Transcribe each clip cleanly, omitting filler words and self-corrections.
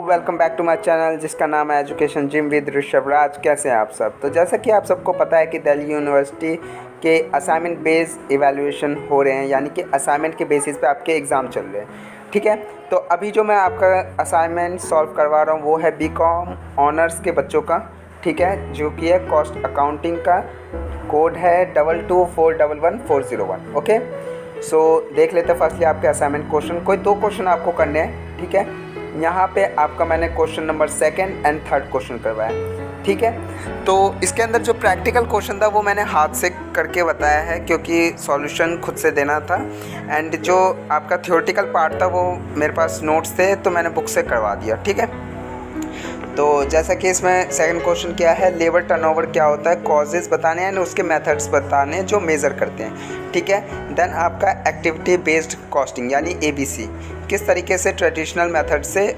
Welcome back to my channel जिसका नाम है education gym with Rishabh Raj. कैसे हैं आप सब? तो जैसा कि आप सबको पता है कि दिल्ली यूनिवर्सिटी के असाइनमेंट बेस्ड इवैल्यूएशन हो रहे हैं, यानी कि असाइनमेंट के बेसिस पे आपके एग्ज़ाम चल रहे हैं। ठीक है, तो अभी जो मैं आपका असाइनमेंट सॉल्व करवा रहा हूँ वो है बीकॉम ऑनर्स के बच्चों का। ठीक है, जो कि है कॉस्ट अकाउंटिंग का। कोड है 22411401। ओके, सो देख लेते हैं फर्स्टली आपके असाइनमेंट क्वेश्चन। कोई 2 क्वेश्चन आपको करने हैं। ठीक है, यहाँ पे आपका मैंने question number 2nd and 3rd question करवाया। ठीक है, तो इसके अंदर जो प्रैक्टिकल क्वेश्चन था वो मैंने हाथ से करके बताया है, क्योंकि सॉल्यूशन खुद से देना था। एंड जो आपका थ्योरेटिकल पार्ट था वो मेरे पास नोट्स थे, तो मैंने बुक से करवा दिया। ठीक है, तो जैसा कि इसमें सेकंड क्वेश्चन क्या है, लेबर टर्नओवर क्या होता है, कॉजेज़ बताने हैं, उसके मेथड्स बताने जो मेज़र करते हैं। ठीक है, देन आपका एक्टिविटी बेस्ड कॉस्टिंग यानी ABC किस तरीके से ट्रेडिशनल मेथड से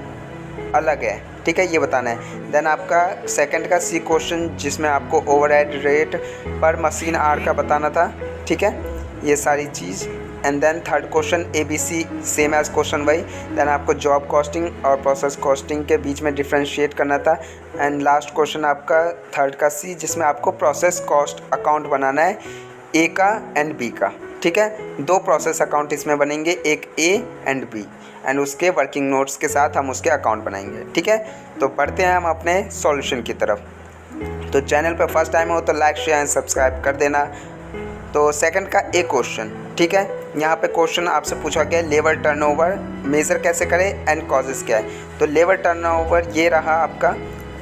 अलग है। ठीक है, ये बताना है। देन आपका सेकंड का C क्वेश्चन जिसमें आपको ओवरहेड रेट पर मशीन आवर का बताना था। ठीक है, ये सारी चीज़। And then third question ABC same as question Y. Then आपको जॉब कॉस्टिंग और प्रोसेस कॉस्टिंग के बीच में डिफ्रेंशिएट करना था। एंड लास्ट क्वेश्चन आपका थर्ड का C जिसमें आपको प्रोसेस कॉस्ट अकाउंट बनाना है, A का एंड B का। ठीक है, 2 प्रोसेस अकाउंट इसमें बनेंगे, एक A एंड B, एंड उसके वर्किंग नोट्स के साथ हम उसके अकाउंट बनाएंगे। ठीक है, तो बढ़ते हैं हम अपने सॉल्यूशन की तरफ। तो चैनल पर फर्स्ट टाइम हो तो लाइक शेयर एंड सब्सक्राइब कर देना। तो सेकंड का A क्वेश्चन। ठीक है, यहाँ पे क्वेश्चन आपसे पूछा गया लेबर टर्नओवर मेज़र कैसे करें एंड कॉजेज़ क्या है। तो लेबर टर्नओवर ये रहा आपका,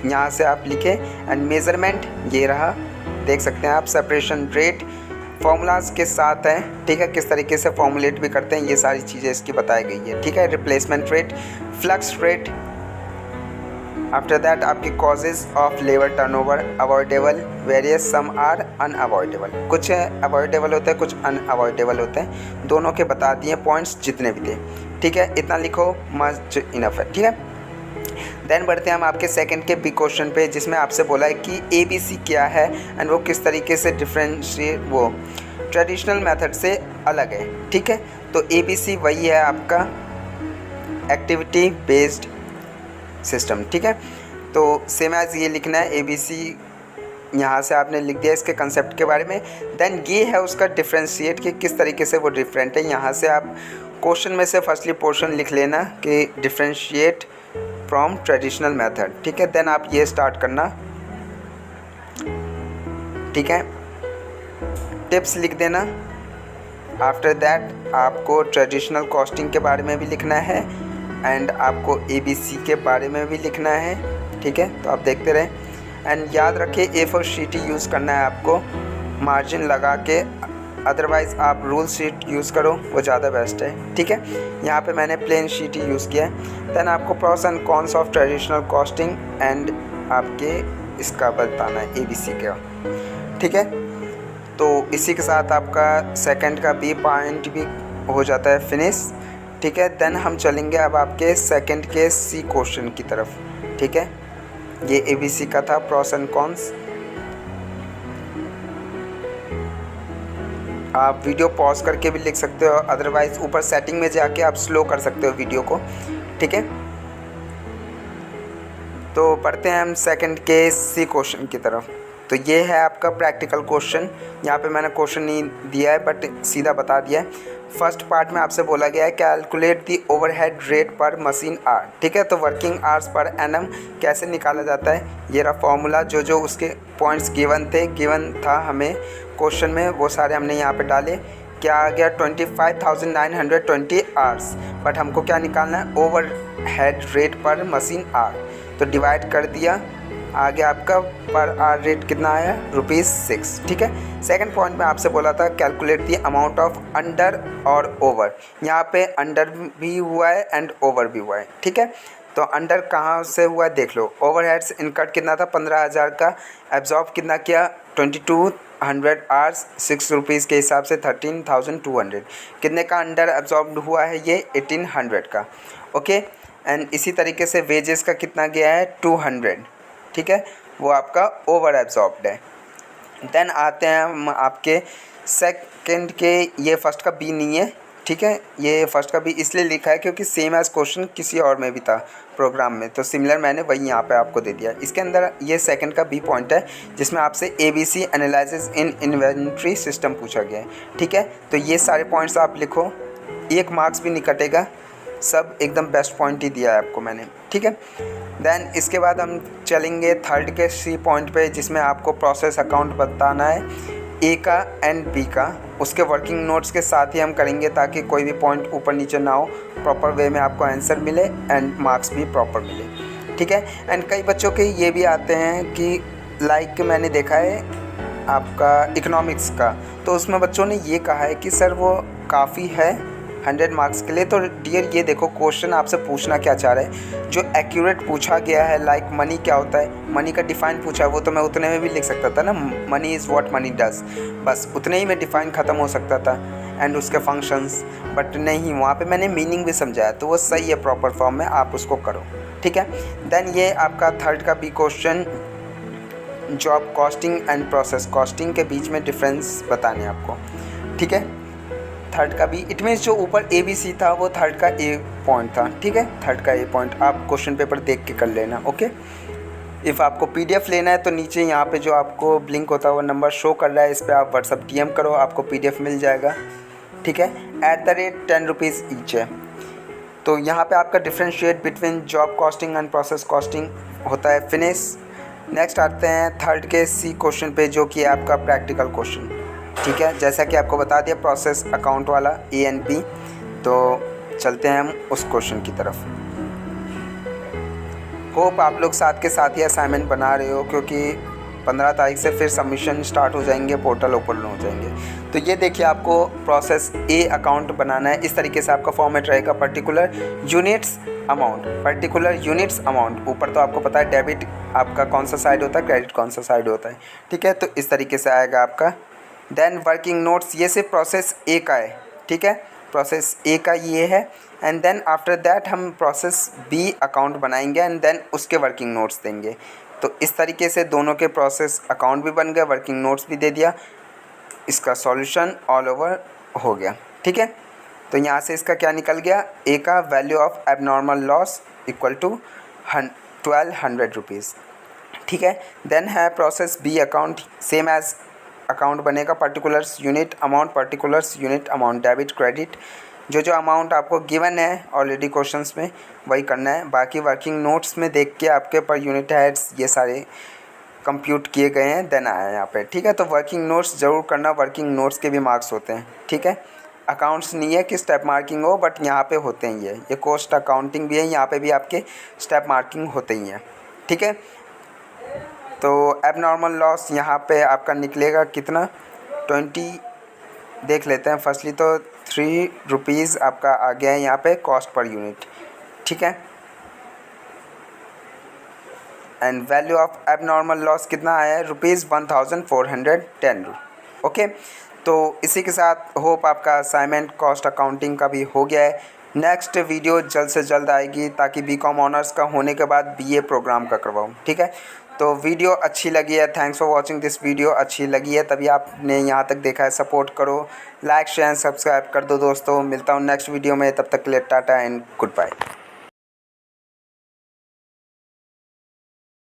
यहाँ से आप लिखे। एंड मेज़रमेंट ये रहा, देख सकते हैं आप। सेपरेशन रेट फॉर्मूलाज के साथ है। ठीक है, किस तरीके से फॉर्मुलेट भी करते हैं, ये सारी चीज़ें इसकी बताई गई है। ठीक है, replacement rate, flux rate. After that आपकी causes of labour turnover, avoidable, various, some are unavoidable. कुछ अवॉइडेबल होते हैं, कुछ अनअवॉइडेबल होते हैं, दोनों के बता दिए पॉइंट्स जितने भी थे। ठीक है, इतना लिखो, मस्ट इनफ है। ठीक है, देन बढ़ते हैं हम आपके सेकंड के B क्वेश्चन पे जिसमें आपसे बोला है कि ABC क्या है एंड वो किस तरीके से डिफरेंशिएट वो ट्रेडिशनल मेथड से अलग है। ठीक है, तो ABC वही है आपका एक्टिविटी बेस्ड सिस्टम। ठीक है, तो सेम एज ये लिखना है ABC, यहाँ से आपने लिख दिया इसके कंसेप्ट के बारे में। देन ये है उसका डिफ्रेंशिएट कि किस तरीके से वो डिफरेंट है। यहाँ से आप क्वेश्चन में से फर्स्टली पोर्शन लिख लेना कि डिफ्रेंशिएट फ्रॉम ट्रेडिशनल मेथड। ठीक है, देन आप ये स्टार्ट करना। ठीक है, टिप्स लिख देना। आफ्टर दैट आपको ट्रेडिशनल कॉस्टिंग के बारे में भी लिखना है एंड आपको ABC के बारे में भी लिखना है। ठीक है, तो आप देखते रहें। एंड याद रखिए A4 शीट ही यूज़ करना है आपको, मार्जिन लगा के, अदरवाइज़ आप रूल शीट यूज़ करो, वो ज़्यादा बेस्ट है। ठीक है, यहाँ पे मैंने प्लेन शीट ही यूज़ किया है। देन आपको pros and cons of traditional costing and आपके इसका बताना है ABC का। ठीक है, तो इसी के साथ आपका सेकंड का B पॉइंट भी हो जाता है फिनिश। ठीक है, देन हम चलेंगे अब आपके सेकंड के C क्वेश्चन की तरफ। ठीक है, ये ABC का था, प्रॉस एंड कॉन्स। आप वीडियो पॉज करके भी लिख सकते हो, अदरवाइज ऊपर सेटिंग में जाके आप स्लो कर सकते हो वीडियो को। ठीक है, तो बढ़ते हैं हम सेकंड के C क्वेश्चन की तरफ। तो ये है आपका प्रैक्टिकल क्वेश्चन। यहाँ पे मैंने क्वेश्चन नहीं दिया है बट सीधा बता दिया है। फर्स्ट पार्ट में आपसे बोला गया है कैलकुलेट दी ओवरहेड रेट पर मशीन आवर। ठीक है, तो वर्किंग आवर्स पर एनम कैसे निकाला जाता है, ये रहा फॉर्मूला। जो उसके पॉइंट्स गिवन थे, गिवन था हमें क्वेश्चन में, वो सारे हमने यहाँ पे डाले। क्या आ गया 25,920 आवर्स, बट हमको क्या निकालना है, ओवर हेड रेट पर मशीन आवर। तो डिवाइड कर दिया, आगे आपका पर आवर रेट कितना आया, ₹6। ठीक है, सेकंड पॉइंट में आपसे बोला था calculate the amount of under और ओवर। यहाँ पे अंडर भी हुआ है एंड ओवर भी हुआ है। ठीक है, तो अंडर कहाँ से हुआ है देख लो। ओवरहेड्स इनकट कितना था, 15,000 का। एब्जॉर्ब कितना किया, 2200 आवर्स, ₹6 के हिसाब से 13,200। कितने का अंडर एब्जॉर्ब हुआ है, ये 1800 का। ओके, एंड इसी तरीके से वेजेस का कितना गया है, 200। ठीक है, वो आपका ओवर एब्जॉर्ब्ड है। देन आते हैं हम आपके सेकंड के, ये फर्स्ट का B नहीं है, ठीक है। ये फर्स्ट का भी इसलिए लिखा है क्योंकि सेम एज़ क्वेश्चन किसी और में भी था प्रोग्राम में, तो सिमिलर मैंने वही यहाँ पे आपको दे दिया। इसके अंदर ये सेकंड का बी पॉइंट है जिसमें आपसे ABC analysis in inventory system पूछा गया है, ठीक है। तो ये सारे पॉइंट्स आप लिखो, 1 मार्क्स भी नहीं कटेगा, सब एकदम बेस्ट पॉइंट ही दिया है आपको मैंने, ठीक है। देन इसके बाद हम चलेंगे थर्ड के सी पॉइंट पे जिसमें आपको प्रोसेस अकाउंट बताना है ए का एंड बी का। उसके वर्किंग नोट्स के साथ ही हम करेंगे ताकि कोई भी पॉइंट ऊपर नीचे ना हो, प्रॉपर वे में आपको आंसर मिले एंड मार्क्स भी प्रॉपर मिले, ठीक है। एंड कई बच्चों के ये भी आते हैं कि लाइक मैंने देखा है आपका इकोनॉमिक्स का, तो उसमें बच्चों ने ये कहा है कि सर वो काफ़ी है 100 मार्क्स के लिए। तो डियर ये देखो क्वेश्चन आपसे पूछना क्या चाह रहा है, जो एक्यूरेट पूछा गया है लाइक मनी क्या होता है, मनी का डिफ़ाइन पूछा है, वो तो मैं उतने में भी लिख सकता था ना, money is what money does, बस उतने ही में डिफ़ाइन ख़त्म हो सकता था एंड उसके फंक्शंस, बट नहीं, वहाँ पे मैंने मीनिंग भी समझाया, तो वो सही है प्रॉपर फॉर्म में, आप उसको करो, ठीक है। देन ये आपका थर्ड का B question job costing and process costing के बीच में डिफरेंस बताने आपको, ठीक है। थर्ड का भी इट मीन्स जो ऊपर ABC था वो थर्ड का ए पॉइंट था, ठीक है। थर्ड का ए पॉइंट आप क्वेश्चन पेपर देख के कर लेना, ओके। इफ़ आपको PDF लेना है तो नीचे यहाँ पे जो आपको ब्लिंक होता है वो नंबर शो कर रहा है, इस पर आप व्हाट्सअप DM करो, आपको PDF मिल जाएगा, ठीक है। @ 10 रुपीज़ ईच है। तो यहाँ पे आपका differentiate between job costing and process costing होता है फिनिश। नेक्स्ट आते हैं थर्ड के सी क्वेश्चन पे जो कि है आपका प्रैक्टिकल क्वेश्चन, ठीक है। जैसा कि आपको बता दिया प्रोसेस अकाउंट वाला A and B, तो चलते हैं हम उस क्वेश्चन की तरफ। होप आप लोग साथ के साथ ही असाइनमेंट बना रहे हो क्योंकि 15 तारीख से फिर सबमिशन स्टार्ट हो जाएंगे, पोर्टल ओपन हो जाएंगे। तो ये देखिए आपको प्रोसेस A अकाउंट बनाना है, इस तरीके से आपका फॉर्मेट रहेगा, particular units amount, particular units amount. ऊपर तो आपको पता है डेबिट आपका कौन सा साइड होता है, क्रेडिट कौन सा साइड होता है, ठीक है। तो इस तरीके से आएगा आपका। देन वर्किंग नोट्स, ये सिर्फ प्रोसेस A का है, ठीक है, प्रोसेस A का ये है। एंड देन आफ्टर दैट हम प्रोसेस B अकाउंट बनाएंगे एंड देन उसके वर्किंग नोट्स देंगे। तो इस तरीके से दोनों के प्रोसेस अकाउंट भी बन गए, वर्किंग नोट्स भी दे दिया, इसका सॉल्यूशन ऑल ओवर हो गया, ठीक है। तो यहाँ से इसका क्या निकल गया, A का value of abnormal loss equal to 1200 rupees, ठीक है। देन है process B account, same as account बनेगा, particulars unit amount debit credit, जो अमाउंट आपको गिवन है ऑलरेडी क्वेश्चंस में वही करना है। बाकी वर्किंग नोट्स में देख के आपके पर यूनिट हेड्स ये सारे कंप्यूट किए गए हैं, देन आया यहाँ पे, ठीक है। तो वर्किंग नोट्स ज़रूर करना, वर्किंग नोट्स के भी मार्क्स होते हैं, ठीक है। अकाउंट्स नहीं है कि स्टेप मार्किंग हो, बट यहाँ पे होते हैं ये कॉस्ट अकाउंटिंग भी है, यहाँ पे भी आपके स्टेप मार्किंग होते ही हैं, ठीक है। तो एबनॉर्मल लॉस यहाँ पे आपका निकलेगा कितना, 20 देख लेते हैं फर्स्टली, तो 3 रुपीज़ आपका आ गया है यहाँ पे कॉस्ट पर यूनिट, ठीक है। And value of abnormal loss कितना आया है, ₹1410, ओके। तो इसी के साथ होप आपका असाइनमेंट कॉस्ट अकाउंटिंग का भी हो गया है। नेक्स्ट वीडियो जल्द से जल्द आएगी ताकि BCom ऑनर्स का होने के बाद BA प्रोग्राम का करवाऊँ, ठीक है। तो वीडियो अच्छी लगी है, thanks for watching this video, अच्छी लगी है तभी आपने यहाँ तक देखा है, सपोर्ट करो, लाइक शेयर सब्सक्राइब कर दो दोस्तों। मिलता हूँ नेक्स्ट वीडियो में, तब तक के लिए टाटा एंड गुड बाय।